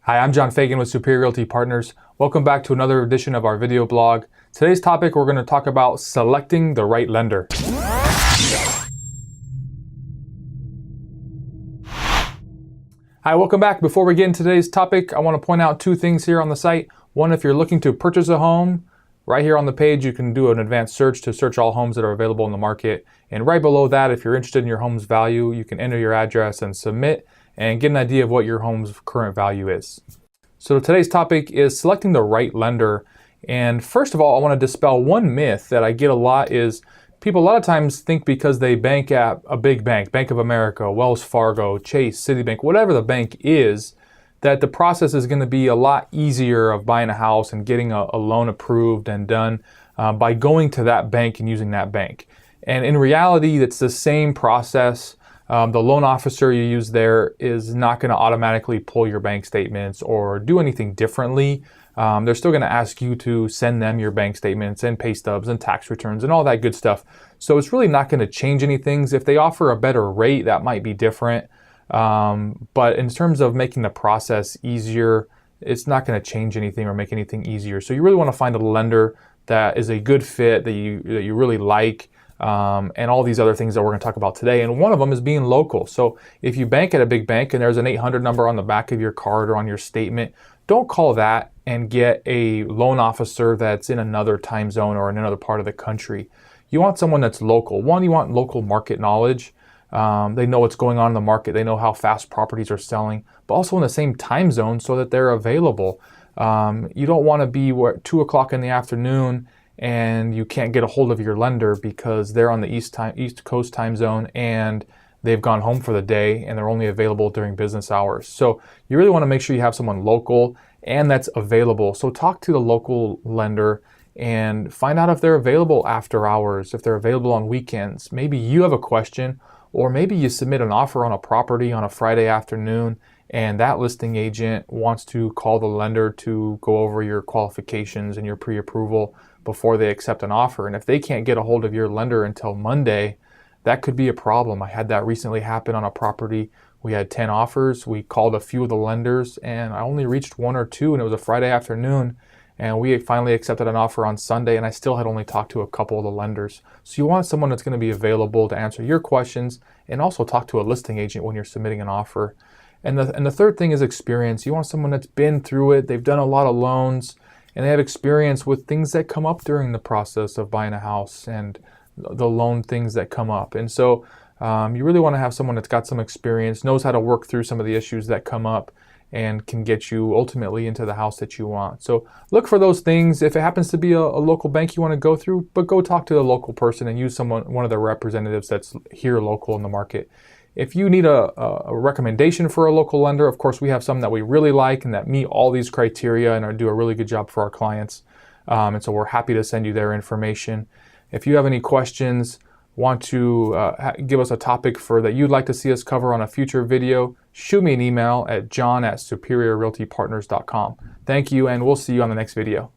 Hi, I'm John Fagan with Superior Realty Partners. Welcome back to another edition of our video blog. Today's topic, we're going to talk about selecting the right lender. Hi, welcome back. Before we get into today's topic, I want to point out two things here on the site. One, if you're looking to purchase a home, right here on the page, you can do an advanced search to search all homes that are available in the market. And right below that, if you're interested in your home's value, you can enter your address and submit and get an idea of what your home's current value is. So today's topic is selecting the right lender. And first of all, I want to dispel one myth that I get a lot is people a lot of times think because they bank at a big bank, Bank of America, Wells Fargo, Chase, Citibank, whatever the bank is, that the process is going to be a lot easier of buying a house and getting a loan approved and done by going to that bank and using that bank. And in reality, it's the same process. The loan officer you use there is not going to automatically pull your bank statements or do anything differently. They're still going to ask you to send them your bank statements and pay stubs and tax returns and all that good stuff. So it's really not going to change any things. If they offer a better rate, that might be different. But in terms of making the process easier, it's not going to change anything or make anything easier. So you really want to find a lender that is a good fit, that you really like. And all these other things that we're going to talk about today. And one of them is being local. So if you bank at a big bank and there's an 800 number on the back of your card or on your statement, don't call that and get a loan officer that's in another time zone or in another part of the country. You want someone that's local. One, you want local market knowledge. They know what's going on in the market. They know how fast properties are selling, but also in the same time zone so that they're available. You don't want to be 2 o'clock in the afternoon and you can't get a hold of your lender because they're on the East Coast time zone and they've gone home for the day and they're only available during business hours. So you really want to make sure you have someone local and that's available. So talk to the local lender and find out if they're available after hours, if they're available on weekends. Maybe you have a question, or maybe you submit an offer on a property on a Friday afternoon and that listing agent wants to call the lender to go over your qualifications and your pre-approval before they accept an offer. And if they can't get a hold of your lender until Monday, that could be a problem. I had that recently happen on a property. We had 10 offers. We called a few of the lenders and I only reached one or two, and it was a Friday afternoon. And we finally accepted an offer on Sunday, and I still had only talked to a couple of the lenders. So you want someone that's going to be available to answer your questions and also talk to a listing agent when you're submitting an offer. And the third thing is experience. You want someone that's been through it. They've done a lot of loans and they have experience with things that come up during the process of buying a house and the loan things that come up. And so you really want to have someone that's got some experience, knows how to work through some of the issues that come up, and can get you ultimately into the house that you want. So look for those things. If it happens to be a local bank you want to go through, but go talk to the local person and use one of their representatives that's here local in the market. If you need a recommendation for a local lender, of course we have some that we really like and that meet all these criteria and do a really good job for our clients. And so we're happy to send you their information. If you have any questions, want to give us a topic that you'd like to see us cover on a future video, shoot me an email at john@superiorrealtypartners.com. Thank you, and we'll see you on the next video.